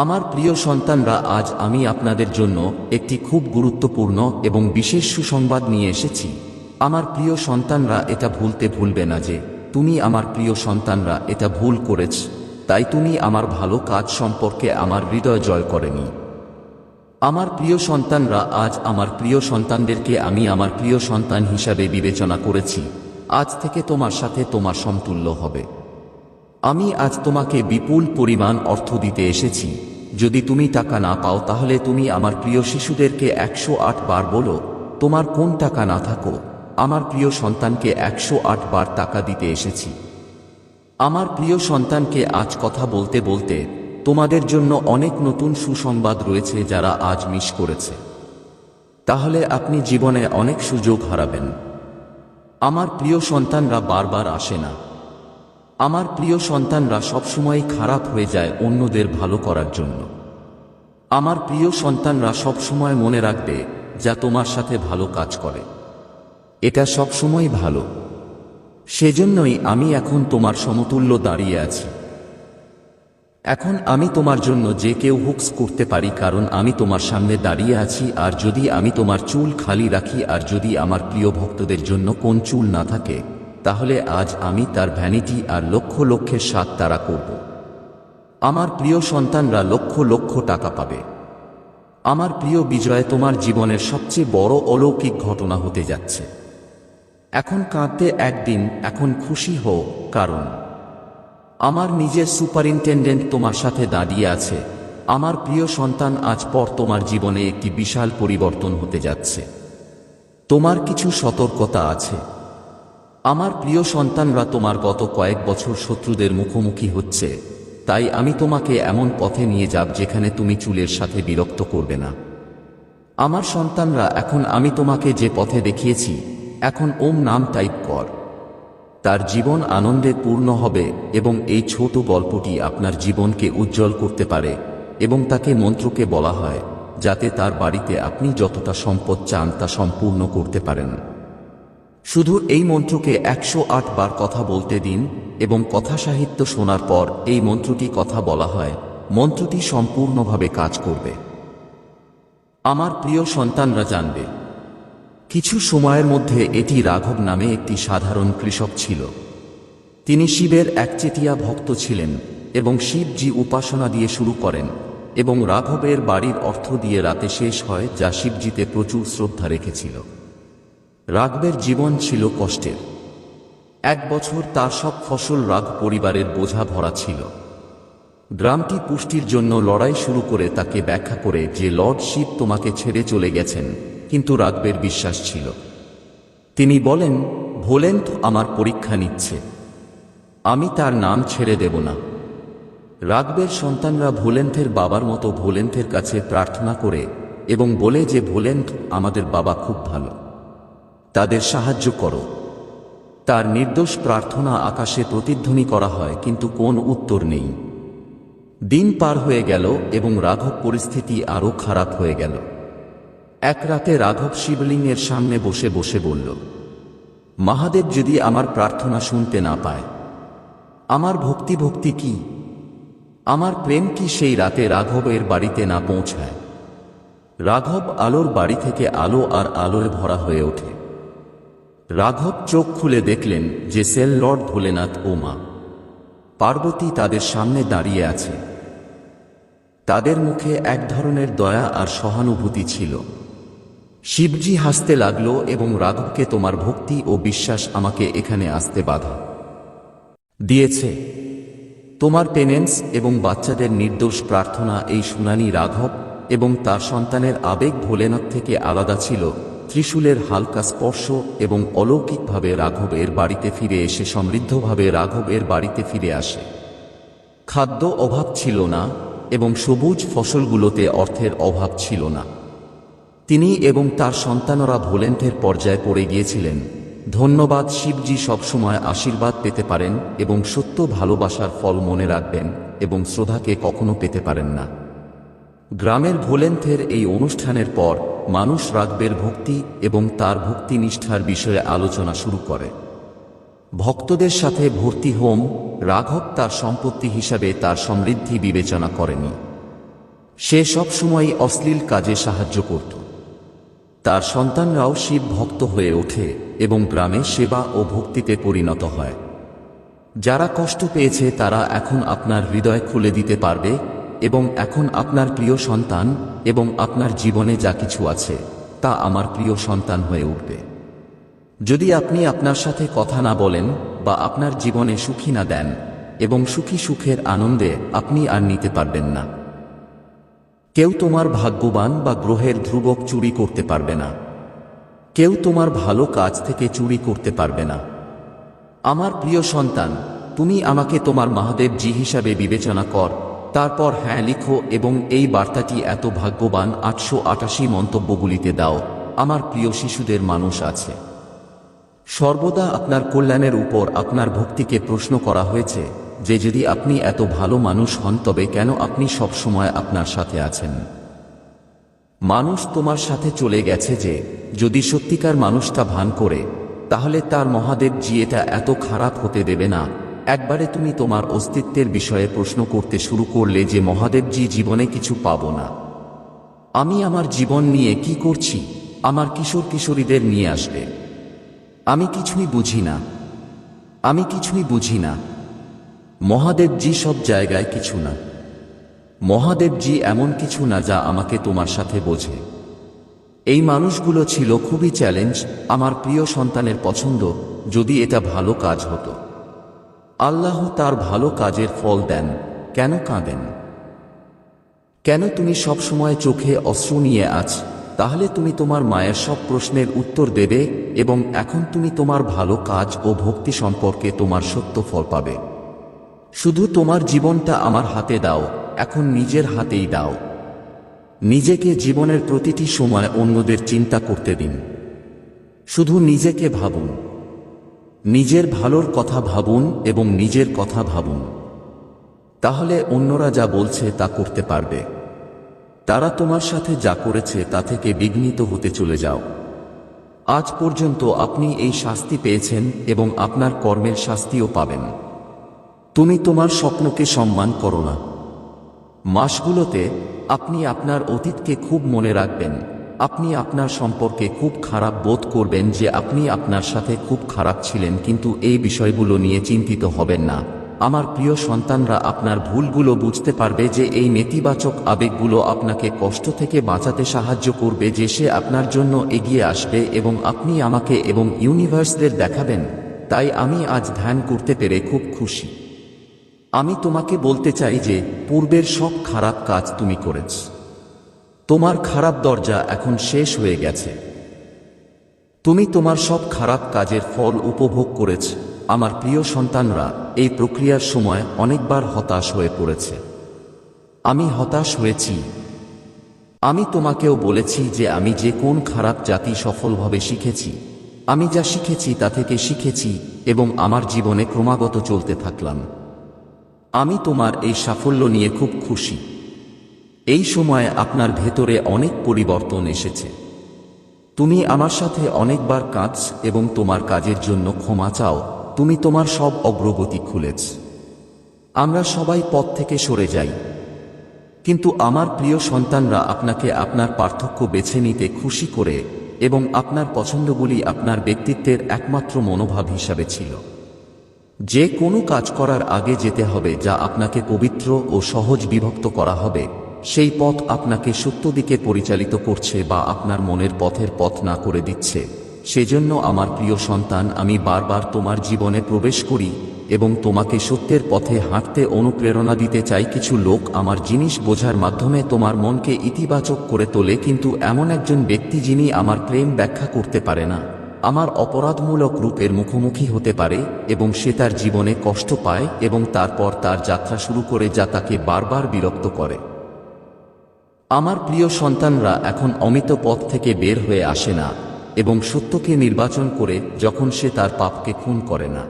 আমার প্রিয় সন্তানরা, আজ আমি আপনাদের জন্য একটি খুব গুরুত্বপূর্ণ এবং বিশেষ সুসংবাদ নিয়ে এসেছি। আমার প্রিয় সন্তানরা, এটা ভুলবে না যে তুমি আমার প্রিয় সন্তানরা এটা ভুল করেছ, তাই তুমি আমার ভালো কাজ সম্পর্কে আমার হৃদয় জয় করেনি। আমার প্রিয় সন্তানরা, আজ আমার প্রিয় সন্তানদেরকে আমি আমার প্রিয় সন্তান হিসাবে বিবেচনা করেছি। আজ থেকে তোমার সাথে তোমার সমতুল্য হবে। আমি আজ তোমাকে বিপুল পরিমাণ অর্থ দিতে এসেছি। যদি তুমি টাকা না পাও তাহলে তুমি আমার প্রিয় শিশুদেরকে 108 বার বলো, তোমার কোন টাকা না থাকো, আমার প্রিয় সন্তানকে 108 বার টাকা দিতে এসেছি। আমার প্রিয় সন্তানকে আজ কথা বলতে বলতে তোমাদের জন্য অনেক নতুন সুসংবাদ রয়েছে যারা আজ মিস করেছে। তাহলে আপনি জীবনে অনেক সুযোগ হারাবেন। আমার প্রিয় সন্তানরা বারবার আসে না। আমার প্রিয় সন্তানরা সবসময় খারাপ হয়ে যায় অন্যদের ভালো করার জন্য। আমার প্রিয় সন্তানরা সবসময় মনে রাখবে যা তোমার সাথে ভালো কাজ করে, এটা সবসময় ভালো। সেজন্যই আমি এখন তোমার সমতুল্য দাঁড়িয়ে আছি। এখন আমি তোমার জন্য যে কেউ হুকস করতে পারি, কারণ আমি তোমার সামনে দাঁড়িয়ে আছি। আর যদি আমি তোমার চুল খালি রাখি, আর যদি আমার প্রিয় ভক্তদের জন্য কোন চুল না থাকে, তাহলে আজ আমি তার ভ্যানিটি আর লক্ষ লক্ষের স্বাদ তারা করব। আমার প্রিয় সন্তানরা লক্ষ লক্ষ টাকা পাবে। আমার প্রিয় বিজয়, তোমার জীবনের সবচেয়ে বড় অলৌকিক ঘটনা হতে যাচ্ছে। এখন কাঁদতে একদিন, এখন খুশি হও, কারণ আমার নিজের সুপারিনটেন্ডেন্ট তোমার সাথে দাঁড়িয়ে আছে। আমার প্রিয় সন্তান, আজ পর তোমার জীবনে একটি বিশাল পরিবর্তন হতে যাচ্ছে। তোমার কিছু সতর্কতা আছে। আমার প্রিয় সন্তানরা, তোমার গত কয়েক বছর শত্রুদের মুখোমুখি হচ্ছে, তাই আমি তোমাকে এমন পথে নিয়ে যাব যেখানে তুমি চুলের সাথে বিরক্ত করবে না। আমার সন্তানরা, এখন আমি তোমাকে যে পথে দেখিয়েছি, এখন ওম নাম টাইপ কর। তার জীবন আনন্দে পূর্ণ হবে এবং এই ছোট গল্পটি আপনার জীবনকে উজ্জ্বল করতে পারে। এবং তাকে মন্ত্রকে বলা হয় যাতে তার বাড়িতে আপনি যতটা সম্পদ চান তা সম্পূর্ণ করতে পারেন। শুধু এই মন্ত্রকে 108 বার কথা বলতে দিন এবং কথা সাহিত্য শোনার পর এই মন্ত্রটি কথা বলা হয়, মন্ত্রটি সম্পূর্ণভাবে কাজ করবে। আমার প্রিয় সন্তানরা জানবে, কিছু সময়ের মধ্যে এটি রাঘব নামে একটি সাধারণ কৃষক ছিল। তিনি শিবের একচেটিয়া ভক্ত ছিলেন এবং শিবজি উপাসনা দিয়ে শুরু করেন এবং রাঘবের বাড়ির অর্থ দিয়ে রাতে শেষ হয়, যা শিবজিতে প্রচুর শ্রদ্ধা রেখেছিল। রাঘবের জীবন ছিল কষ্টের। এক বছর তার সব ফসল রাঘ পরিবারের বোঝা ভরা ছিল। গ্রামটি পুষ্টির জন্য লড়াই শুরু করে তাকে ব্যাখ্যা করে যে লর্ড শিব তোমাকে ছেড়ে চলে গেছেন, কিন্তু রাঘবের বিশ্বাস ছিল। তিনি বলেন, ভোলেন্থ আমার পরীক্ষা নিচ্ছে, আমি তার নাম ছেড়ে দেব না। রাঘবের সন্তানরা ভোলেন্থের বাবার মতো ভোলেন্থের কাছে প্রার্থনা করে এবং বলে যে ভোলেন্থ আমাদের বাবা খুব ভালো, তাদের সাহায্য করো। তার নির্দোষ প্রার্থনা আকাশে প্রতিধ্বনি করা হয়, কিন্তু কোনো উত্তর নেই। দিন পার হয়ে গেল এবং রাঘব পরিস্থিতি আরও খারাপ হয়ে গেল। এক রাতে রাঘব শিবলিঙ্গের সামনে বসে বসে বলল, মহাদেব যদি আমার প্রার্থনা শুনতে না পায়, আমার ভক্তি কি, আমার প্রেম কি সেই রাতে রাঘবের বাড়িতে না পৌঁছায়? রাঘব আলোর বাড়ি থেকে আলো আর আলোয় ভরা হয়ে ওঠে। রাঘব চোখ খুলে দেখলেন যে সেল লর্ড ভোলেনাথ ও মা পার্বতী তাদের সামনে দাঁড়িয়ে আছে। তাদের মুখে এক ধরনের দয়া আর সহানুভূতি ছিল। শিবজি হাসতে লাগলো এবং রাঘবকে, তোমার ভক্তি ও বিশ্বাস আমাকে এখানে আসতে বাধা দিয়েছে। তোমার পেনেন্স এবং বাচ্চাদের নির্দোষ প্রার্থনা এই শুনানি রাঘব এবং তার সন্তানের আবেগ ভোলেনাথ থেকে আলাদা ছিল। ত্রিশূলের হালকা স্পর্শ এবং অলৌকিকভাবে রাঘব এর বাড়িতে ফিরে এসে সমৃদ্ধভাবে রাঘব এর বাড়িতে ফিরে আসে। খাদ্য অভাব ছিল না এবং সবুজ ফসলগুলোতে অর্থের অভাব ছিল না। তিনি এবং তার সন্তানরা ভোলেন্থের পর্যায়ে পড়ে গিয়েছিলেন। ধন্যবাদ শিবজি, সবসময় আশীর্বাদ পেতে পারেন এবং সত্য ভালোবাসার ফল মনে রাখবেন এবং শ্রদ্ধাকে কখনো পেতে পারেন না। গ্রামের ভোলেন্থের এই অনুষ্ঠানের পর মানুষ রাঘবের ভক্তি এবং তার ভক্তিনিষ্ঠার বিষয়ে আলোচনা শুরু করে। ভক্তদের সাথে ভর্তি হোম। রাঘব তার সম্পত্তি হিসাবে তার সমৃদ্ধি বিবেচনা করেনি। সে সবসময় অশ্লীল কাজে সাহায্য করত। তার সন্তানরাও শিব ভক্ত হয়ে ওঠে এবং গ্রামে সেবা ও ভক্তিতে পরিণত হয়। যারা কষ্ট পেয়েছে তারা এখন আপনার হৃদয় খুলে দিতে পারবে এবং এখন আপনার প্রিয় সন্তান এবং আপনার জীবনে যা কিছু আছে তা আমার প্রিয় সন্তান হয়ে উঠবে। যদি আপনি আপনার সাথে কথা না বলেন বা আপনার জীবনে সুখী না দেন এবং সুখের আনন্দে আপনি আর নিতে পারবেন না। কেউ তোমার ভাগ্যবান বা গ্রহের ধ্রুবক চুরি করতে পারবে না। কেউ তোমার ভালো কাজ থেকে চুরি করতে পারবে না। আমার প্রিয় সন্তান, তুমি আমাকে তোমার মহাদেবজি হিসাবে বিবেচনা কর, তারপর হ্যাঁ লিখো এবং এই বার্তাটি এত ভাগ্যবান 888 মন্তব্যগুলিতে দাও। আমার প্রিয় শিশুদের মানুষ আছে। সর্বদা আপনার কল্যাণের উপর আপনার ভক্তিকে প্রশ্ন করা হয়েছে যে যদি আপনি এত ভালো মানুষ হন তবে কেন আপনি সব সময় আপনার সাথে আছেন। মানুষ তোমার সাথে চলে গেছে যে যদি সত্যিকার মানুষটা ভান করে তাহলে তার মহাদেবজি এটা এত খারাপ হতে দেবে না। একবারে তুমি তোমার অস্তিত্বের বিষয়ে প্রশ্ন করতে শুরু করলে যে মহাদেবজি জীবনে কিছু পাবো না। আমি আমার জীবন নিয়ে কি করছি? আমার কিশোর কিশোরীদের নিয়ে আসবে। আমি কিছুই বুঝি না। আমি কিছুই বুঝি না। মহাদেবজি সব জায়গায় কিছু না। মহাদেবজি এমন কিছু না যা আমাকে তোমার সাথে বোঝে। এই মানুষগুলো ছিল খুবই চ্যালেঞ্জ। আমার প্রিয় সন্তানের পছন্দ যদি এটা ভালো কাজ হতো। আল্লাহ তার ভালো কাজের ফল দেন। কেন কাঁদেন? কেন তুমি সব সময় চোখে অশ্রু নিয়ে আছ? তাহলে তুমি তোমার মায়ের সব প্রশ্নের উত্তর দেবে এবং এখন তুমি তোমার ভালো কাজ ও ভক্তি সম্পর্কে তোমার সত্য ফল পাবে। শুধু তোমার জীবনটা আমার হাতে দাও, এখন নিজের হাতেই দাও। নিজেকে জীবনের প্রতিটি সময় অন্যদের চিন্তা করতে দিন। শুধু নিজেকে ভাবুন। নিজের ভালোর কথা ভাবুন এবং নিজের কথা ভাবুন। তাহলে অন্যরা যা বলছে তা করতে পারবে। তারা তোমার সাথে যা করেছে তা থেকে বিঘ্নিত হতে চলে যাও। আজ পর্যন্ত আপনি এই শাস্তি পেয়েছেন এবং আপনার কর্মের শাস্তিও পাবেন। তুমি তোমার স্বপ্নকে সম্মান করো না। মাসগুলোতে আপনি আপনার অতীতকে খুব মনে রাখবেন। আপনি আপনার সম্পর্কে খুব খারাপ বোধ করবেন যে আপনি আপনার সাথে খুব খারাপ ছিলেন, কিন্তু এই বিষয়গুলো নিয়ে চিন্তিত হবেন না। আমার প্রিয় সন্তানরা আপনার ভুলগুলো বুঝতে পারবে যে এই নেতিবাচক আবেগগুলো আপনাকে কষ্ট থেকে বাঁচাতে সাহায্য করবে, যে সে আপনার জন্য এগিয়ে আসবে এবং আপনি আমাকে এবং ইউনিভার্সদের দেখাবেন। তাই আমি আজ ধ্যান করতে পেরে খুব খুশি। আমি তোমাকে বলতে চাই যে পূর্বের সব খারাপ কাজ তুমি করেছ। তোমার খারাপ দরজা এখন শেষ হয়ে গেছে। তুমি তোমার সব খারাপ কাজের ফল উপভোগ করেছ। আমার প্রিয় সন্তানরা এই প্রক্রিয়ার সময় অনেকবার হতাশ হয়ে পড়েছে। আমি হতাশ হয়েছি। আমি তোমাকেও বলেছি যে আমি যে কোন খারাপ জাতি সফলভাবে শিখেছি। আমি যা শিখেছি তা থেকে শিখেছি এবং আমার জীবনে ক্রমাগত চলতে থাকলাম। আমি তোমার এই সাফল্য নিয়ে খুব খুশি। এই সময়ে আপনার ভেতরে অনেক পরিবর্তন এসেছে। তুমি আমার সাথে অনেকবার কাঁদছ এবং তোমার কাজের জন্য ক্ষমা চাও। তুমি তোমার সব অগ্রগতি খুলেছ। আমরা সবাই পথ থেকে সরে যাই, কিন্তু আমার প্রিয় সন্তানরা আপনাকে আপনার পার্থক্য বেছে নিতে খুশি করে এবং আপনার পছন্দগুলি আপনার ব্যক্তিত্বের একমাত্র মনোভাব হিসাবে ছিল। যে কোনো কাজ করার আগে যেতে হবে যা আপনাকে পবিত্র ও সহজ বিভক্ত করা হবে। সেই পথ আপনাকে সত্য দিকে পরিচালিত করছে বা আপনার মনের পথের পথ না করে দিচ্ছে। সেজন্য আমার প্রিয় সন্তান, আমি বারবার তোমার জীবনে প্রবেশ করি এবং তোমাকে সত্যের পথে হাঁটতে অনুপ্রেরণা দিতে চাই। কিছু লোক আমার জিনিস বোঝার মাধ্যমে তোমার মনকে ইতিবাচক করে তোলে, কিন্তু এমন একজন ব্যক্তি যিনি আমার প্রেম ব্যাখ্যা করতে পারে না, আমার অপরাধমূলক রূপের মুখোমুখি হতে পারে এবং সে তার জীবনে কষ্ট পায় এবং তারপর তার যাত্রা শুরু করে যা তাকে বারবার বিরক্ত করে। আমার প্রিয় সন্তানরা এখন অমিত পথ থেকে বের হয়ে আসে না এবং সত্যকে নির্বাচন করে যখন সে তার পাপকে খুন করে না।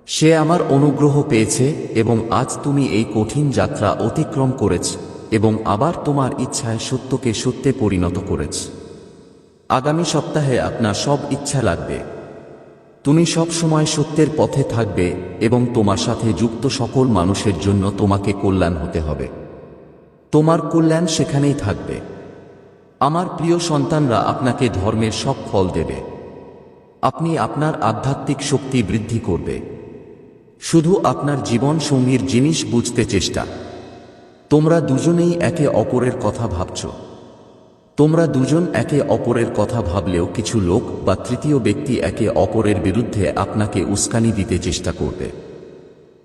সে আমার অনুগ্রহ পেয়েছে এবং আজ তুমি এই কঠিন যাত্রা অতিক্রম করেছ এবং আবার তোমার ইচ্ছায় সত্যকে সত্যে পরিণত করেছ। আগামী সপ্তাহে আপনার সব ইচ্ছা লাগবে। তুমি সব সময় সত্যের পথে থাকবে এবং তোমার সাথে যুক্ত সকল মানুষের জন্য তোমাকে কল্যাণ হতে হবে। তোমার কল্যাণ সেখানেই থাকবে। আমার প্রিয় সন্তানরা আপনাকে ধর্মের সব ফল দেবে। আপনি আপনার আধ্যাত্মিক শক্তি বৃদ্ধি করবে। শুধু আপনার জীবন সঙ্গীর জিনিস বুঝতে চেষ্টা। তোমরা দুজনেই একে অপরের কথা ভাবছ। তোমরা দুজন একে অপরের কথা ভাবলেও কিছু লোক বা তৃতীয় ব্যক্তি একে অপরের বিরুদ্ধে আপনাকে উস্কানি দিতে চেষ্টা করবে।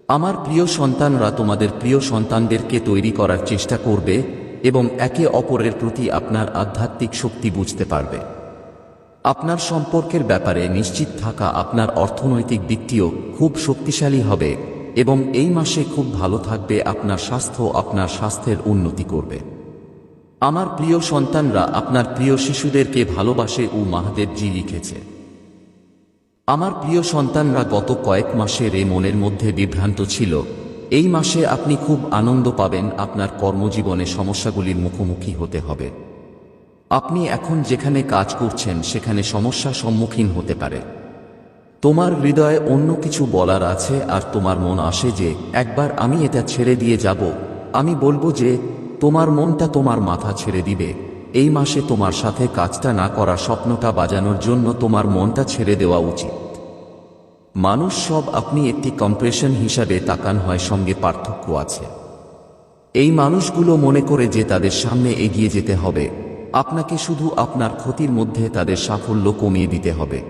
আমার প্রিয় সন্তানরা তোমাদের প্রিয় সন্তানদেরকে তৈরি করার চেষ্টা করবে এবং একে অপরের প্রতি আপনার আধ্যাত্মিক শক্তি বুঝতে পারবে। আপনার সম্পর্কের ব্যাপারে নিশ্চিত থাকা আপনার অর্থনৈতিক দিকটিও খুব শক্তিশালী হবে এবং এই মাসে খুব ভালো থাকবে। আপনার স্বাস্থ্যের উন্নতি করবে। আমার প্রিয় সন্তানরা আপনার প্রিয় শিশুদেরকে ভালোবাসে ও মহাদেবজি লিখেছে। আমার প্রিয় সন্তানরা গত কয়েক মাসের মনের মধ্যে বিভ্রান্ত ছিল। এই মাসে আপনি খুব আনন্দ পাবেন। আপনার কর্মজীবনে সমস্যাগুলির মুখোমুখি হতে হবে। আপনি এখন যেখানে কাজ করছেন সেখানে সমস্যার সম্মুখীন হতে পারে। তোমার হৃদয়ে অন্য কিছু বলার আছে আর তোমার মন আসে যে একবার আমি এটা ছেড়ে দিয়ে যাব। আমি বলবো যে তোমার মনটা তোমার মাথা ছেড়ে দিবে। এই মাসে তোমার সাথে কাজটা না করা স্বপ্নটা বাজানোর জন্য তোমার মনটা ছেড়ে দেওয়া উচিত। মানুষ সব আপনি একটি কম্প্রেশন হিসাবে তাকান হয়, সঙ্গে পার্থক্য আছে। এই মানুষগুলো মনে করে যে তাদের সামনে এগিয়ে যেতে হবে। আপনাকে শুধু আপনার ক্ষতির মধ্যে তাদের সাফল্য কমিয়ে দিতে হবে।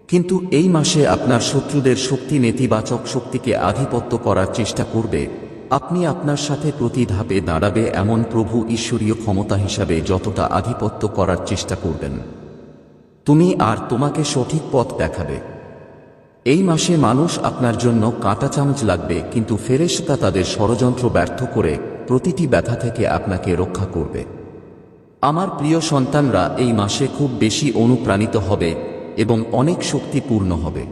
কিন্তু এই মাসে আপনার শত্রুদের শক্তি নেতিবাচক শক্তিকে আধিপত্য করার চেষ্টা করবে। আপনি আপনার সাথে প্রতি ধাপে দাঁড়াবে এমন প্রভু ঈশ্বরীয় ক্ষমতা হিসাবে যতটা আধিপত্য করার চেষ্টা করবেন। তুমি আর তোমাকে সঠিক পথ দেখাবে। এই মাসে মানুষ আপনার জন্য কাঁটা চামচ লাগবে, কিন্তু ফেরেশতা তাদের ষড়যন্ত্র ব্যর্থ করে প্রতিটি ব্যথা থেকে আপনাকে রক্ষা করবে। আমার প্রিয় সন্তানরা এই মাসে খুব বেশি অনুপ্রাণিত হবে এবং অনেক শক্তিপূর্ণ হবে,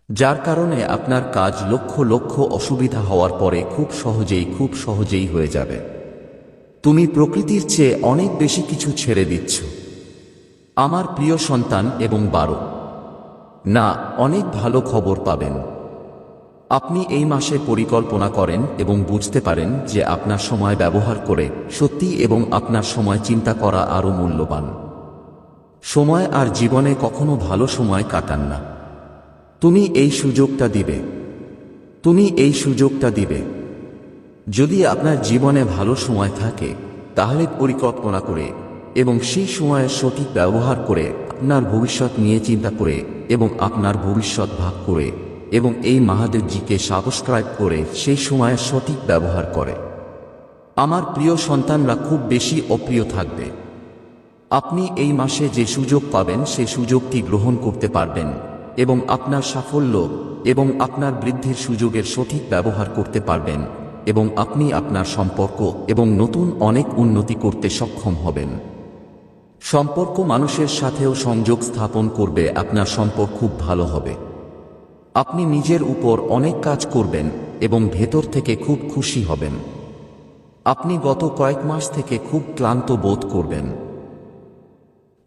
যার কারণে আপনার কাজ লক্ষ লক্ষ অসুবিধা হওয়ার পরে খুব সহজেই হয়ে যাবে। তুমি প্রকৃতির চেয়ে অনেক বেশি কিছু ছেড়ে দিচ্ছ আমার প্রিয় সন্তান। এবং অনেক ভালো খবর পাবেন। আপনি এই মাসে পরিকল্পনা করেন এবং বুঝতে পারেন যে আপনার সময় ব্যবহার করে সত্যি এবং আপনার সময় চিন্তা করা আরও মূল্যবান। সময় আর জীবনে কখনো ভালো সময় কাটান না। তুমি এই সুযোগটা দিবে। যদি আপনার জীবনে ভালো সময় থাকে তাহলে পরিকল্পনা করে এবং সেই সময়ের সঠিক ব্যবহার করে, আপনার ভবিষ্যৎ নিয়ে চিন্তা করে এবং আপনার ভবিষ্যৎ ভাগ করে এবং এই মহাদেবজিকে সাবস্ক্রাইব করে সেই সময়ের সঠিক ব্যবহার করে। আমার প্রিয় সন্তানরা খুব বেশি অপ্রিয় থাকবে। আপনি এই মাসে যে সুযোগ পাবেন সেই সুযোগটি গ্রহণ করতে পারবেন এবং আপনার সাফল্য এবং আপনার বৃদ্ধির সুযোগের সঠিক ব্যবহার করতে পারবেন এবং আপনি আপনার সম্পর্ক এবং নতুন অনেক উন্নতি করতে সক্ষম হবেন। সম্পর্ক মানুষের সাথেও সংযোগ স্থাপন করবে। আপনার সম্পর্ক খুব ভালো হবে। আপনি নিজের উপর অনেক কাজ করবেন এবং ভেতর থেকে খুব খুশি হবেন। আপনি গত কয়েক মাস থেকে খুব ক্লান্ত বোধ করবেন।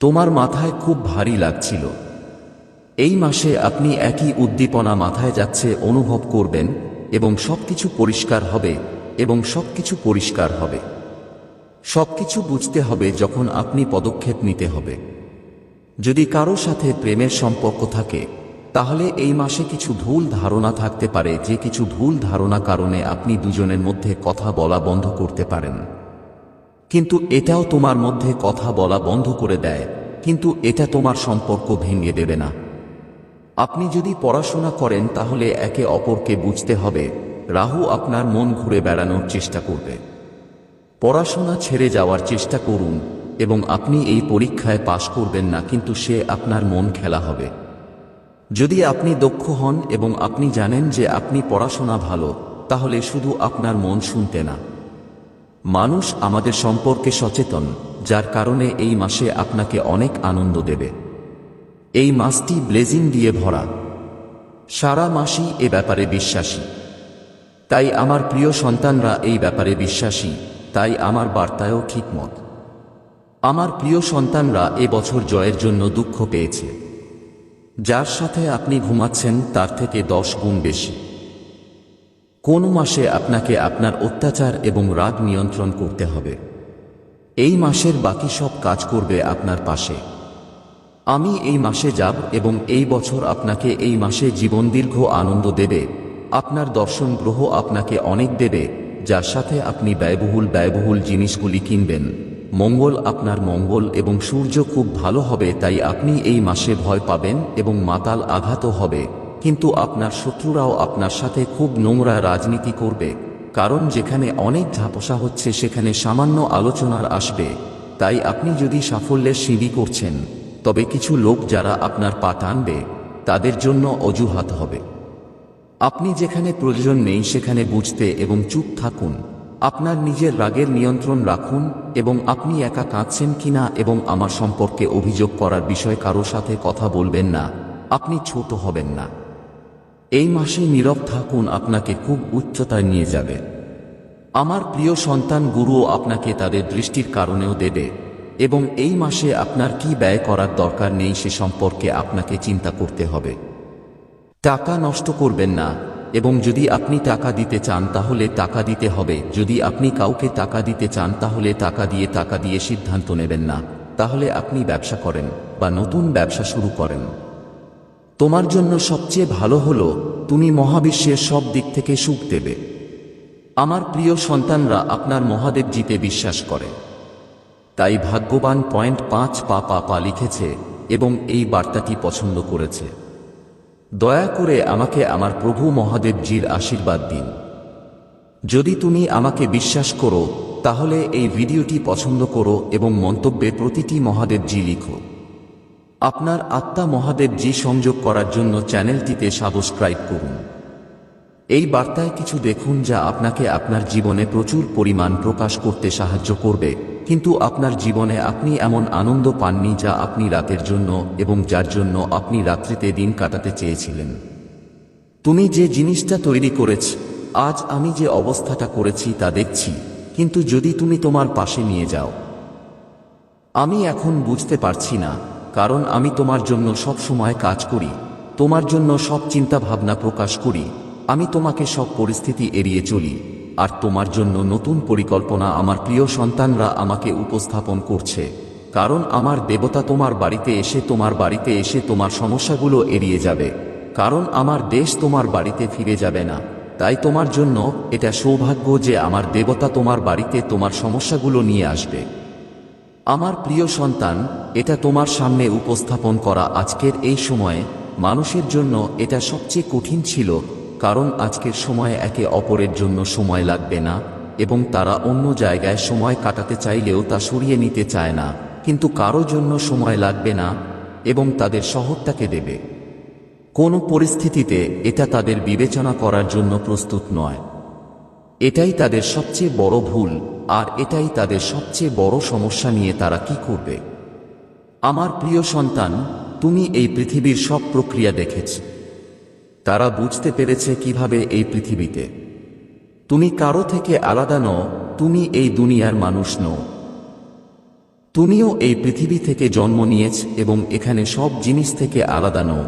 তোমার মাথায় খুব ভারী লাগছিল। এই মাসে আপনি একই উদ্দীপনা মাথায় যাচ্ছে অনুভব করবেন এবং সবকিছু পরিষ্কার হবে। সবকিছু বুঝতে হবে যখন আপনি পদক্ষেপ নিতে হবে। যদি কারো সাথে প্রেমের সম্পর্ক থাকে তাহলে এই মাসে কিছু ভুল ধারণা থাকতে পারে, যে কিছু ভুল ধারণা কারণে আপনি দুজনের মধ্যে কথা বলা বন্ধ করতে পারেন। কিন্তু এটাও তোমার মধ্যে কথা বলা বন্ধ করে দেয়, কিন্তু এটা তোমার সম্পর্ক ভেঙে দেবে না। আপনি যদি পড়াশোনা করেন তাহলে একে অপরকে বুঝতে হবে। রাহু আপনার মন ঘুরে বেড়ানোর চেষ্টা করবে। পড়াশোনা ছেড়ে যাওয়ার চেষ্টা করুন এবং আপনি এই পরীক্ষায় পাশ করবেন না, কিন্তু সে আপনার মন খেলা হবে। যদি আপনি দক্ষ হন এবং আপনি জানেন যে আপনি পড়াশোনা ভালো, তাহলে শুধু আপনার মন শুনতে না। মানুষ আমাদের সম্পর্কে সচেতন, যার কারণে এই মাসে আপনাকে অনেক আনন্দ দেবে। এই মাসটি ব্লেজিং দিয়ে ভরা। সারা মাসই এ ব্যাপারে বিশ্বাসী। তাই আমার প্রিয় সন্তানরা এই ব্যাপারে বিশ্বাসী, তাই আমার বার্তায়ও ঠিক মত। আমার প্রিয় সন্তানরা এবছর জয়ের জন্য দুঃখ পেয়েছে। যার সাথে আপনি ঘুমাচ্ছেন তার থেকে 10 গুণ বেশি। কোন মাসে আপনাকে আপনার অত্যাচার এবং রাগ নিয়ন্ত্রণ করতে হবে। এই মাসের বাকি সব কাজ করবে আপনার পাশে। আমি এই মাসে যাব এবং এই বছর আপনাকে এই মাসে জীবন দীর্ঘ আনন্দ দেবে। আপনার দর্শন গ্রহ আপনাকে অনেক দেবে, যার সাথে আপনি ব্যয়বহুল জিনিসগুলি কিনবেন। মঙ্গল আপনার মঙ্গল এবং সূর্য খুব ভালো হবে, তাই আপনি এই মাসে ভয় পাবেন এবং মাতাল আঘাতও হবে। কিন্তু আপনার শত্রুরাও আপনার সাথে খুব নোংরা রাজনীতি করবে, কারণ যেখানে অনেক ঝাপসা হচ্ছে সেখানে সামান্য আলোচনার আসবে। তাই আপনি যদি সাফল্যের সিঁড়ি করছেন, তবে কিছু লোক যারা আপনার পা টানবে তাদের জন্য অজুহাত হবে। আপনি যেখানে প্রয়োজন নেই সেখানে বুঝতে এবং চুপ থাকুন। আপনার নিজের রাগের নিয়ন্ত্রণ রাখুন এবং আপনি একা কাঁদছেন কিনা এবং আমার সম্পর্কে অভিযোগ করার বিষয়ে কারো সাথে কথা বলবেন না। আপনি ছোট হবেন না। এই মাসে নীরব থাকুন, আপনাকে খুব উচ্চতায় নিয়ে যাবে। আমার প্রিয় সন্তান, গুরুও আপনাকে তাদের দৃষ্টির কারণেও দেবে এবং এই মাসে আপনার কি ব্যয় করার দরকার নেই সে সম্পর্কে আপনাকে চিন্তা করতে হবে। টাকা নষ্ট করবেন না এবং যদি আপনি টাকা দিতে চান তাহলে টাকা দিতে হবে। যদি আপনি কাউকে টাকা দিতে চান তাহলে টাকা দিয়ে সিদ্ধান্ত নেবেন না। তাহলে আপনি ব্যবসা করেন বা নতুন ব্যবসা শুরু করেন। তোমার জন্য সবচেয়ে ভালো হলো তুমি মহাবিশ্বের সব দিক থেকে সুখ দেবে। আমার প্রিয় সন্তানরা, আপনার মহাদেব জিতে বিশ্বাস করে, তাই ভাগ্যবান .5 লিখেছে এবং এই বার্তাটি পছন্দ করেছে। দয়া করে আমাকে আমার প্রভু মহাদেবজির আশীর্বাদ দিন। যদি তুমি আমাকে বিশ্বাস করো তাহলে এই ভিডিওটি পছন্দ করো এবং মন্তব্যে প্রতিটি মহাদেবজি লিখো। আপনার আত্মা মহাদেবজি সংযোগ করার জন্য চ্যানেলটিতে সাবস্ক্রাইব করুন। এই বার্তায় কিছু দেখুন যা আপনাকে আপনার জীবনে প্রচুর পরিমাণ প্রকাশ করতে সাহায্য করবে, কিন্তু আপনার জীবনে আপনি এমন আনন্দ পাননি যা আপনি রাতের জন্য এবং যার জন্য আপনি রাত্রিতে দিন কাটাতে চেয়েছিলেন। তুমি যে জিনিসটা তৈরি করেছ, আজ আমি যে অবস্থাটা করেছি তা দেখছি, কিন্তু যদি তুমি তোমার পাশে নিয়ে যাও। আমি এখন বুঝতে পারছি না, কারণ আমি তোমার জন্য সব সময় কাজ করি, তোমার জন্য সব চিন্তা ভাবনা প্রকাশ করি। আমি তোমাকে সব পরিস্থিতি এড়িয়ে চলি, আর তোমার জন্য নতুন পরিকল্পনা আমার প্রিয় সন্তানরা আমাকে উপস্থাপন করছে। কারণ আমার দেবতা তোমার বাড়িতে এসে তোমার সমস্যাগুলো এড়িয়ে যাবে। কারণ আমার দেশ তোমার বাড়িতে ফিরে যাবে না। তাই তোমার জন্য এটা সৌভাগ্য যে আমার দেবতা তোমার বাড়িতে তোমার সমস্যাগুলো নিয়ে আসবে। আমার প্রিয় সন্তান, এটা তোমার সামনে উপস্থাপন করা আজকের এই সময়ে মানুষের জন্য এটা সবচেয়ে কঠিন ছিল, কারণ আজকের সময়ে একে অপরের জন্য সময় লাগবে না এবং তারা অন্য জায়গায় সময় কাটাতে চাইলেও তা সরিয়ে নিতে চায় না, কিন্তু কারো জন্য সময় লাগবে না এবং তাদের শহরটাকে দেবে। কোনো পরিস্থিতিতে এটা তাদের বিবেচনা করার জন্য প্রস্তুত নয়। এটাই তাদের সবচেয়ে বড় ভুল, আর এটাই তাদের সবচেয়ে বড় সমস্যা নিয়ে তারা কি করবে। আমার প্রিয় সন্তান, তুমি এই পৃথিবীর সব প্রক্রিয়া দেখেছ। তারা বুঝতে পেরেছে কিভাবে এই পৃথিবীতে তুমি কারো থেকে আলাদা নও। তুমি এই দুনিয়ার মানুষ নও। তুমিও এই পৃথিবী থেকে জন্ম নিয়েছ এবং এখানে সব জিনিস থেকে আলাদা নও।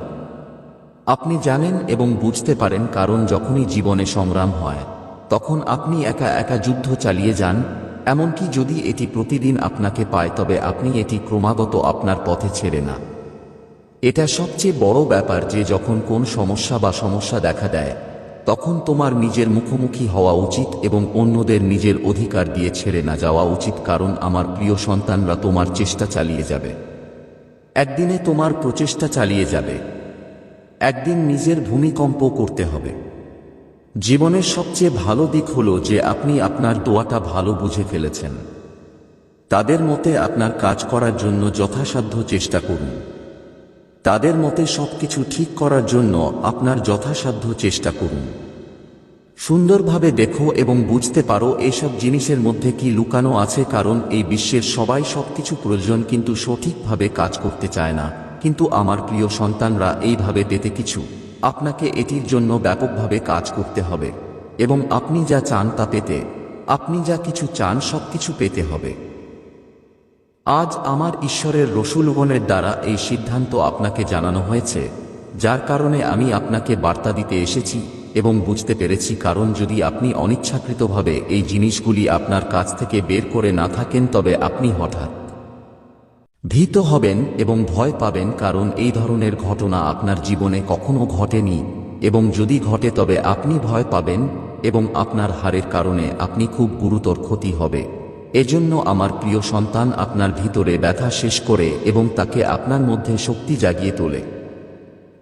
আপনি জানেন এবং বুঝতে পারেন, কারণ যখনই জীবনে সংগ্রাম হয় তখন আপনি একা একা যুদ্ধ চালিয়ে যান। এমনকি যদি এটি প্রতিদিন আপনাকে পায় তবে আপনি এটি ক্রমাগত আপনার পথে ছেড়ে না। এটা সবচেয়ে বড় ব্যাপার যে যখন কোন সমস্যা দেখা দেয় তখন তোমার নিজের মুখোমুখি হওয়া উচিত এবং অন্যদের নিজের অধিকার দিয়ে ছেড়ে না যাওয়া উচিত। কারণ আমার প্রিয় সন্তানরা তোমার চেষ্টা চালিয়ে যাবে। একদিনে তোমার প্রচেষ্টা চালিয়ে যাবে। একদিন নিজের ভূমিকম্প করতে হবে। জীবনের সবচেয়ে ভালো দিক হলো যে আপনি আপনার দোয়াটা ভালো বুঝে ফেলেছেন। তাদের মতে আপনার কাজ করার জন্য যথাসাধ্য চেষ্টা করুন। তাদের মতে সবকিছু ঠিক করার জন্য আপনার যথাসাধ্য চেষ্টা করুন। সুন্দরভাবে দেখো এবং বুঝতে পারো এইসব জিনিসের মধ্যে কি লুকানো আছে, কারণ এই বিশ্বের সবাই সবকিছু প্রয়োজন কিন্তু সঠিকভাবে কাজ করতে চায় না। কিন্তু আমার প্রিয় সন্তানরা, এইভাবে পেতে কিছু আপনাকে এটির জন্য ব্যাপকভাবে কাজ করতে হবে এবং আপনি যা চান তা পেতে, আপনি যা কিছু চান সবকিছু পেতে হবে। আজ আমার ঈশ্বরের রসূলগণের দ্বারা এই সিদ্ধান্ত আপনাকে জানানো হয়েছে, যার কারণে আমি আপনাকে বার্তা দিতে এসেছি এবং বুঝতে পেরেছি, কারণ যদি আপনি অনিচ্ছাকৃতভাবে এই জিনিসগুলি আপনার কাছ থেকে বের করে না থাকেন তবে আপনি হঠাৎ ভীত হবেন এবং ভয় পাবেন, কারণ এই ধরনের ঘটনা আপনার জীবনে কখনো ঘটেনি, এবং যদি ঘটে তবে আপনি ভয় পাবেন এবং আপনার হারের কারণে আপনি খুব গুরুতর ক্ষতি হবে। এজন্য আমার প্রিয় সন্তান, আপনার ভিতরে ব্যথা শেষ করে এবং তাকে আপনার মধ্যে শক্তি জাগিয়ে তোলে।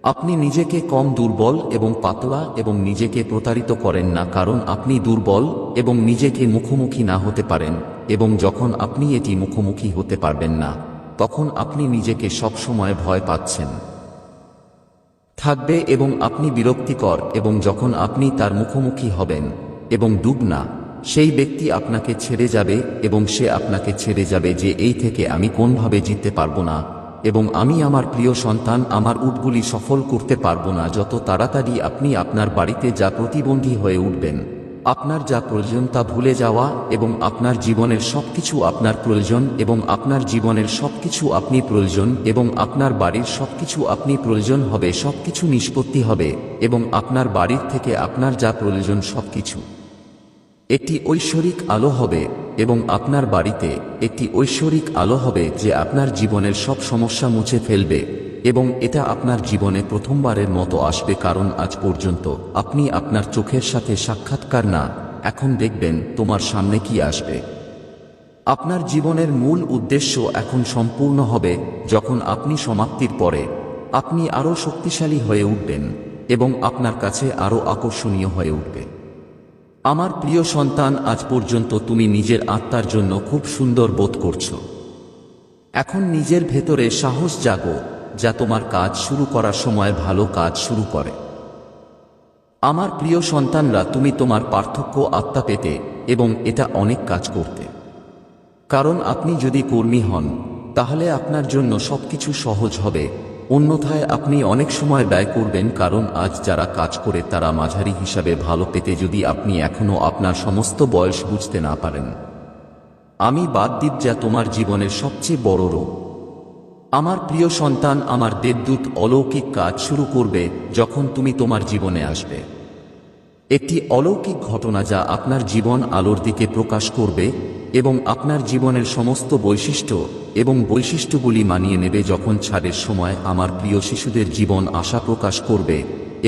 আপনি নিজেকে কম দুর্বল এবং পাতলা এবং নিজেকে প্রতারিত করেন না, কারণ আপনি দুর্বল এবং নিজেকে মুখোমুখি না হতে পারেন, এবং যখন আপনি এটি মুখোমুখি হতে পারবেন না তখন আপনি নিজেকে সবসময় ভয় পাচ্ছেন থাকবে এবং আপনি বিরক্তিকর, এবং যখন আপনি তার মুখোমুখি হবেন এবং ডুব না, সেই ব্যক্তি আপনাকে ছেড়ে যাবে এবং সে আপনাকে ছেড়ে যাবে যে এই থেকে আমি কোনভাবে জিততে পারবো না এবং আমি আমার প্রিয় সন্তান আমার উটগুলি সফল করতে পারবো না। যত তাড়াতাড়ি আপনি আপনার বাড়িতে যা প্রতিবন্ধী হয়ে উঠবেন, আপনার যা প্রয়োজন তা ভুলে যাওয়া এবং আপনার জীবনের সবকিছু আপনার প্রয়োজন এবং আপনার জীবনের সবকিছু আপনি প্রয়োজন এবং আপনার বাড়ির সবকিছু আপনি প্রয়োজন হবে, সবকিছু নিষ্পত্তি হবে এবং আপনার বাড়ির থেকে আপনার যা প্রয়োজন সবকিছু একটি ঐশ্বরিক আলো হবে এবং আপনার বাড়িতে একটি ঐশ্বরিক আলো হবে যে আপনার জীবনের সব সমস্যা মুছে ফেলবে, এবং এটা আপনার জীবনে প্রথমবারের মতো আসবে, কারণ আজ পর্যন্ত আপনি আপনার চোখের সাথে সাক্ষাৎকার না, এখন দেখবেন তোমার সামনে কি আসবে। আপনার জীবনের মূল উদ্দেশ্য এখন সম্পূর্ণ হবে যখন আপনি সমাপ্তির পরে আপনি আরও শক্তিশালী হয়ে উঠবেন এবং আপনার কাছে আরও আকর্ষণীয় হয়ে উঠবে। আমার প্রিয় সন্তান, আজ পর্যন্ত তুমি নিজের আত্মার জন্য খুব সুন্দর বোধ করছো। এখন নিজের ভেতরে সাহস জাগো, যা তোমার কাজ শুরু করার সময় ভালো কাজ শুরু করে। আমার প্রিয় সন্তানরা, তুমি তোমার পার্থক্য আত্মা পেতে এবং এটা অনেক কাজ করতে, কারণ আপনি যদি কর্মী হন তাহলে আপনার জন্য সবকিছু সহজ হবে, অন্যথায় আপনি অনেক সময় ব্যয় করবেন, কারণ আজ যারা কাজ করে তারা মাঝারি হিসাবে ভালো পেতে যদি আপনি এখনো আপনার সমস্ত বয়স বুঝতে না পারেন। আমি বাদ দিব যা তোমার জীবনের সবচেয়ে বড় রোগ। আমার প্রিয় সন্তান, আমার দেবদূত অলৌকিক কাজ শুরু করবে যখন তুমি তোমার জীবনে আসবে। একটি অলৌকিক ঘটনা যা আপনার জীবন আলোর দিকে প্রকাশ করবে এবং আপনার জীবনের সমস্ত বৈশিষ্ট্য এবং বৈশিষ্ট্যগুলি মানিয়ে নেবে। যখন ছাড়ের সময় আমার প্রিয় শিশুদের জীবন আশা প্রকাশ করবে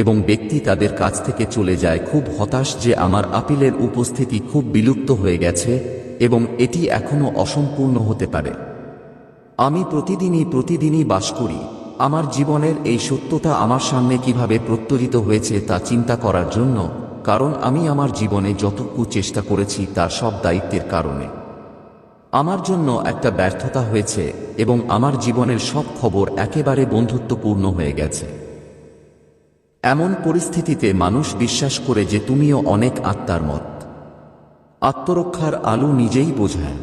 এবং ব্যক্তি তাদের কাছ থেকে চলে যায় খুব হতাশ যে আমার আপিলের উপস্থিতি খুব বিলুপ্ত হয়ে গেছে এবং এটি এখনো অসম্পূর্ণ হতে পারে। আমি প্রতিদিনই বাস করি আমার জীবনের এই সত্যতা আমার সামনে কিভাবে প্রত্যয়িত হয়েছে তা চিন্তা করার জন্য, কারণ আমি আমার জীবনে যতটুকু চেষ্টা করেছি তার সব দায়িত্বের কারণে আমার জন্য একটা ব্যর্থতা হয়েছে এবং আমার জীবনের সব খবর একেবারে বন্ধুত্বপূর্ণ হয়ে গেছে। এমন পরিস্থিতিতে মানুষ বিশ্বাস করে যে তুমিও অনেক আত্মার মত। আত্মরক্ষার আলো নিজেই বোঝায়।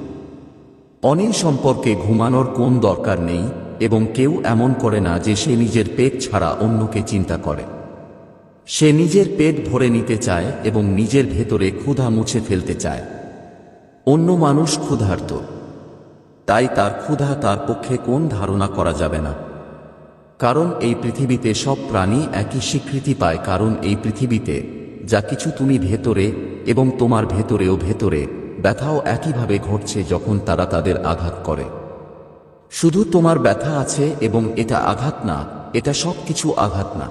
অনিল সম্পর্কে ঘুমানোর কোন দরকার নেই এবং কেউ এমন করে না যে সে নিজের পেট ছাড়া অন্যকে চিন্তা করে। সে নিজের পেট ভরে নিতে চায় এবং নিজের ভেতরে ক্ষুধা মুছে ফেলতে চায়। অন্য মানুষ ক্ষুধার্ত, তাই তার ক্ষুধা তার পক্ষে কোন ধারণা করা যাবে না, কারণ এই পৃথিবীতে সব প্রাণী একই স্বীকৃতি পায়, কারণ এই পৃথিবীতে যা কিছু তুমি ভেতরে এবং তোমার ভেতরেও ব্যথাও একইভাবে ঘটছে যখন তারা তাদের আঘাত করে। শুধু তোমার ব্যথা আছে এবং এটা আঘাত না, এটা সব কিছু আঘাত না।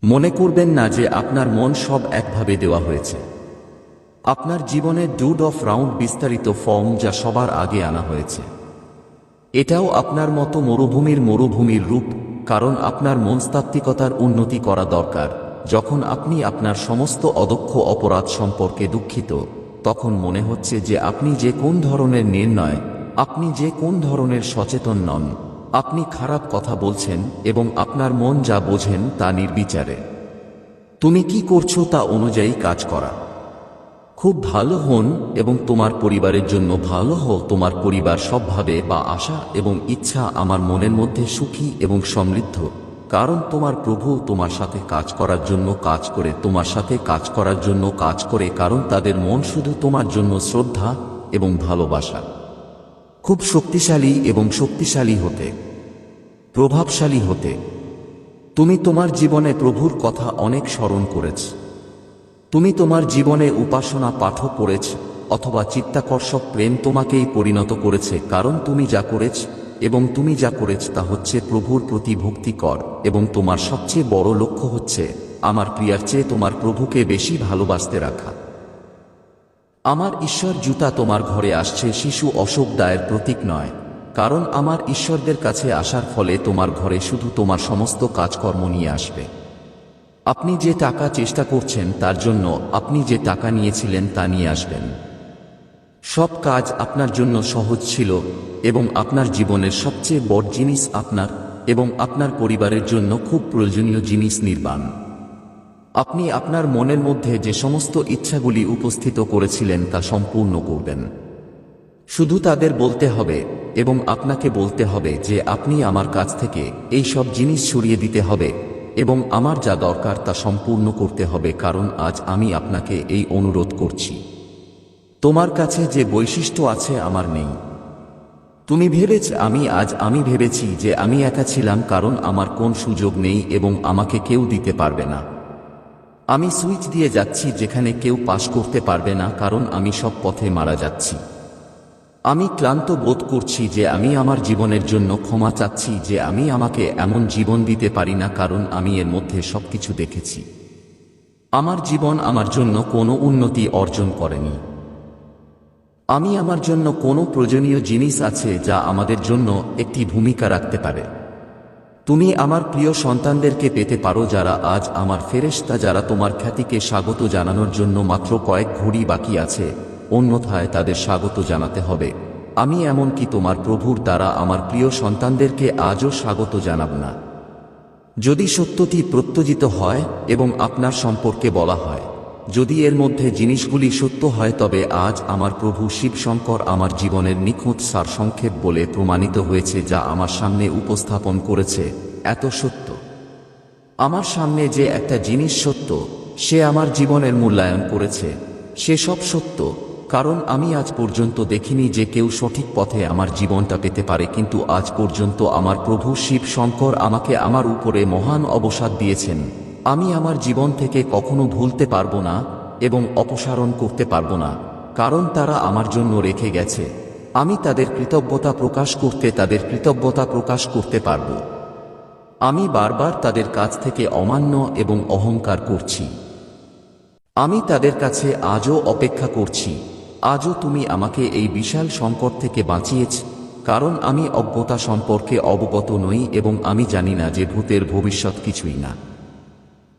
মনে করবেন না যে আপনার মন সব একভাবে দেওয়া হয়েছে। আপনার জীবনে ডুড অফ রাউন্ড বিস্তারিত ফর্ম যা সবার আগে আনা হয়েছে, এটাও আপনার মতো মরুভূমির রূপ, কারণ আপনার মনস্তাত্ত্বিকতার উন্নতি করা দরকার। যখন আপনি আপনার সমস্ত অদক্ষ অপরাধ সম্পর্কে দুঃখিত, তখন মনে হচ্ছে যে আপনি যে কোন ধরনের নির্ণয়, আপনি যে কোন ধরনের সচেতন নন, আপনি খারাপ কথা বলছেন এবং আপনার মন যা বোঝেন তা নির্বিচারে তুমি কি করছো তা অনুযায়ী কাজ করা। খুব ভালো হন এবং তোমার পরিবারের জন্য ভালো হও। তোমার পরিবার সবভাবে বা আশা এবং ইচ্ছা আমার মনের মধ্যে সুখী এবং সমৃদ্ধ, কারণ তোমার প্রভু তোমার সাথে কাজ করার জন্য কাজ করে, তোমার সাথে কাজ করার জন্য কাজ করে, কারণ তাদের মন শুধু তোমার জন্য শ্রদ্ধা এবং ভালোবাসা। খুব শক্তিশালী এবং শক্তিশালী হতে, প্রভাবশালী হতে তুমি তোমার জীবনে প্রভুর কথা অনেক স্মরণ করেছ। তুমি তোমার জীবনে উপাসনা পাঠও করেছ, অথবা চিত্তাকর্ষক প্রেম তোমাকেই পরিণত করেছে, কারণ তুমি যা করেছ এবং তুমি যা করেছ তা হচ্ছে প্রভুর প্রতি ভক্তি কর, এবং তোমার সবচেয়ে বড় লক্ষ্য হচ্ছে আমার প্রিয়ার চেয়ে তোমার প্রভুকে বেশি ভালোবাসতে রাখা। আমার ঈশ্বর জুতা তোমার ঘরে আসছে শিশু অশোক দায়ের প্রতীক নয়, কারণ আমার ঈশ্বরদের কাছে আসার ফলে তোমার ঘরে শুধু তোমার সমস্ত কাজকর্ম নিয়ে আসবে। আপনি যে টাকা চেষ্টা করছেন তার জন্য আপনি যে টাকা নিয়েছিলেন তা নিয়ে আসবেন। সব কাজ আপনার জন্য সহজ ছিল, এবং আপনার জীবনের সবচেয়ে বড় জিনিস আপনার এবং আপনার পরিবারের জন্য খুব প্রয়োজনীয় জিনিস নির্বাণ। আপনি আপনার মনের মধ্যে যে সমস্ত ইচ্ছাগুলি উপস্থিত করেছিলেন তা সম্পূর্ণ করবেন। শুধু তাদের বলতে হবে এবং আপনাকে বলতে হবে যে আপনি আমার কাছ থেকে এই সব জিনিস সরিয়ে দিতে হবে এবং আমার যা দরকার তা সম্পূর্ণ করতে হবে, কারণ আজ আমি আপনাকে এই অনুরোধ করছি। তোমার কাছে যে বৈশিষ্ট্য আছে আমার নেই। তুমি আমি ভেবেছি যে আমি একা ছিলাম, কারণ আমার কোন সুযোগ নেই এবং আমাকে কেউ দিতে পারবে না। আমি সুইচ দিয়ে যাচ্ছি যেখানে কেউ পাস করতে পারবে না, কারণ আমি সব পথে মারা যাচ্ছি। আমি ক্লান্ত বোধ করছি যে আমি আমার জীবনের জন্য ক্ষমা চাচ্ছি যে আমি আমাকে এমন জীবন দিতে পারি না, কারণ আমি এর মধ্যে সবকিছু দেখেছি। আমার জীবন আমার জন্য কোনো উন্নতি অর্জন করেনি। আমি আমার জন্য কোনো প্রয়োজনীয় জিনিস আছে যা আমাদের জন্য একটি ভূমিকা রাখতে পারে। তুমি আমার প্রিয় সন্তানদেরকে পেতে পারো যারা আজ আমার ফেরেশতা, যারা তোমার খ্যাতিকে স্বাগত জানানোর জন্য মাত্র কয়েক ঘড়ি বাকি আছে, অন্যথায় তাদের স্বাগত জানাতে হবে। আমি এমনকি তোমার প্রভুর দ্বারা আমার প্রিয় সন্তানদেরকে আজও স্বাগত জানাব না। যদি সত্যটি প্রত্যাজিত হয় এবং আপনার সম্পর্কে বলা হয়, যদি এর মধ্যে জিনিসগুলি সত্য হয়, তবে আজ আমার প্রভু শিবশঙ্কর আমার জীবনের নিখুঁত সারসংক্ষেপ বলে প্রমাণিত হয়েছে, যা আমার সামনে উপস্থাপন করেছে এত সত্য। আমার সামনে যে একটা জিনিস সত্য, সে আমার জীবনের মূল্যায়ন করেছে, সে সব সত্য, কারণ আমি আজ পর্যন্ত দেখিনি যে কেউ সঠিক পথে আমার জীবনটা পেতে পারে, কিন্তু আজ পর্যন্ত আমার প্রভু শিব শঙ্কর আমাকে আমার উপরে মহান অবসাদ দিয়েছেন। আমি আমার জীবন থেকে কখনো ভুলতে পারবো না এবং অপসারণ করতে পারবো না, কারণ তারা আমার জন্য রেখে গেছে। আমি তাদের কৃতজ্ঞতা প্রকাশ করতে পারবো। আমি বারবার তাদের কাছ থেকে অমান্য এবং অহংকার করছি। আমি তাদের কাছে আজও অপেক্ষা করছি। আজও তুমি আমাকে এই বিশাল সংকট থেকে বাঁচিয়েছ, কারণ আমি অজ্ঞতা সম্পর্কে অবগত নই এবং আমি জানি না যে ভূতের ভবিষ্যৎ কিছুই না।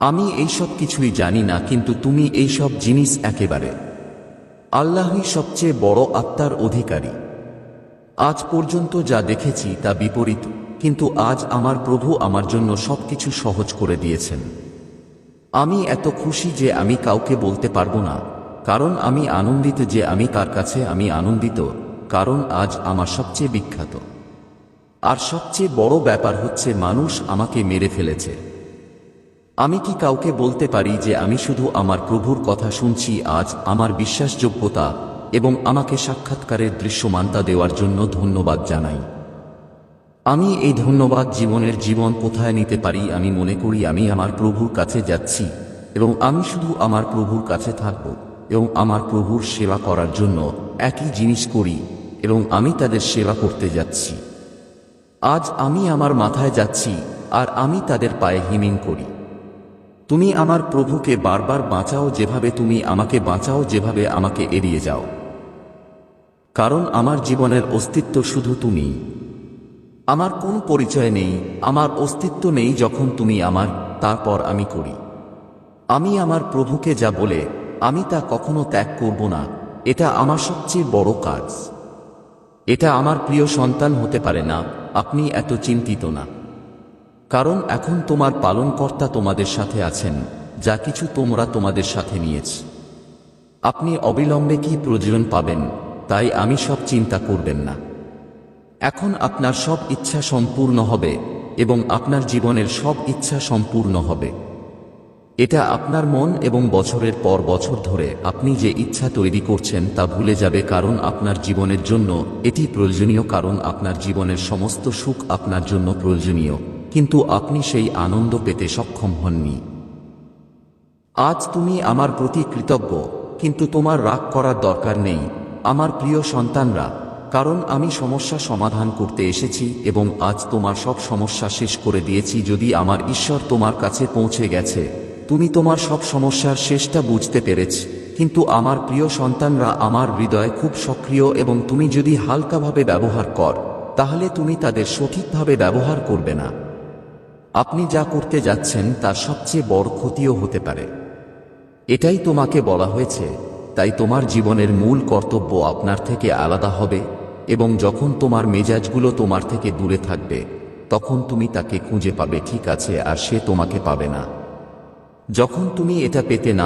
আমি এইসব কিছুই জানি না, কিন্তু তুমি এইসব জিনিস একেবারে। আল্লাহই সবচেয়ে বড় আত্মার অধিকারী। আজ পর্যন্ত যা দেখেছি তা বিপরীত, কিন্তু আজ আমার প্রভু আমার জন্য সবকিছু সহজ করে দিয়েছেন। আমি এত খুশি যে আমি কাউকে বলতে পারবো না, কারণ আমি আনন্দিত যে আমি কার কাছে আমি আনন্দিত, কারণ আজ আমার সবচেয়ে বিখ্যাত আর সবচেয়ে বড় ব্যাপার হচ্ছে মানুষ আমাকে মেরে ফেলেছে। আমি কি কাউকে বলতে পারি যে আমি শুধু আমার প্রভুর কথা শুনছি? আজ আমার বিশ্বাসযোগ্যতা এবং আমাকে সাক্ষাৎকারের দৃশ্যমানতা দেওয়ার জন্য ধন্যবাদ জানাই। আমি এই ধন্যবাদ জীবন কোথায় নিতে পারি? আমি মনে করি আমি আমার প্রভুর কাছে যাচ্ছি এবং আমি শুধু আমার প্রভুর কাছে থাকব এবং আমার প্রভুর সেবা করার জন্য একই জিনিস করি এবং আমি তাদের সেবা করতে যাচ্ছি। আজ আমি আমার মাথায় যাচ্ছি আর আমি তাদের পায়ে হিমিং করি। তুমি আমার প্রভুকে বারবার বাঁচাও যেভাবে তুমি আমাকে বাঁচাও, যেভাবে আমাকে এড়িয়ে যাও, কারণ আমার জীবনের অস্তিত্ব শুধু তুমি। আমার কোনো পরিচয় নেই, আমার অস্তিত্ব নেই যখন তুমি আমার, তারপর আমি করি। আমি আমার প্রভুকে যা বলে আমি তা কখনো ত্যাগ করব না। এটা আমার সবচেয়ে বড় কাজ। এটা আমার প্রিয় সন্তান হতে পারে না। আপনি এত চিন্তিত না, কারণ এখন তোমার পালনকর্তা তোমাদের সাথে আছেন। যা কিছু তোমরা তোমাদের সাথে নিয়েছ, আপনি অবিলম্বে কি প্রয়োজন পাবেন, তাই আমি সব চিন্তা করবেন না। এখন আপনার সব ইচ্ছা সম্পূর্ণ হবে এবং আপনার জীবনের সব ইচ্ছা সম্পূর্ণ হবে। এটা আপনার মন এবং বছরের পর বছর ধরে আপনি যে ইচ্ছা তৈরি করছেন তা ভুলে যাবে, কারণ আপনার জীবনের জন্য এটি প্রয়োজনীয়, কারণ আপনার জীবনের সমস্ত সুখ আপনার জন্য প্রয়োজনীয় কিন্তু আপনি সেই আনন্দ পেতে সক্ষম হননি। আজ তুমি আমার প্রতি কৃতজ্ঞ, কিন্তু তোমার রাগ করার দরকার নেই আমার প্রিয় সন্তানরা, কারণ আমি সমস্যা সমাধান করতে এসেছি এবং আজ তোমার সব সমস্যা শেষ করে দিয়েছি। যদি আমার ঈশ্বর তোমার কাছে পৌঁছে গেছে, তুমি তোমার সব সমস্যার শেষটা বুঝতে পেরেছ। কিন্তু আমার প্রিয় সন্তানরা, আমার হৃদয় খুব সক্রিয় এবং তুমি যদি হালকাভাবে ব্যবহার কর, তাহলে তুমি তাদের সঠিকভাবে ব্যবহার করবে না। আপনি যা করতে যাচ্ছেন তার সবচেয়ে বড় ক্ষতিও হতে পারে। এটাই তোমাকে বলা হয়েছে। তাই তোমার জীবনের মূল কর্তব্য আপনার থেকে আলাদা হবে, এবং যখন তোমার মেজাজগুলো তোমার থেকে দূরে থাকবে, তখন তুমি তাকে খুঁজে পাবে, ঠিক আছে, আর সে তোমাকে পাবে না। যখন তুমি এটা পেতে না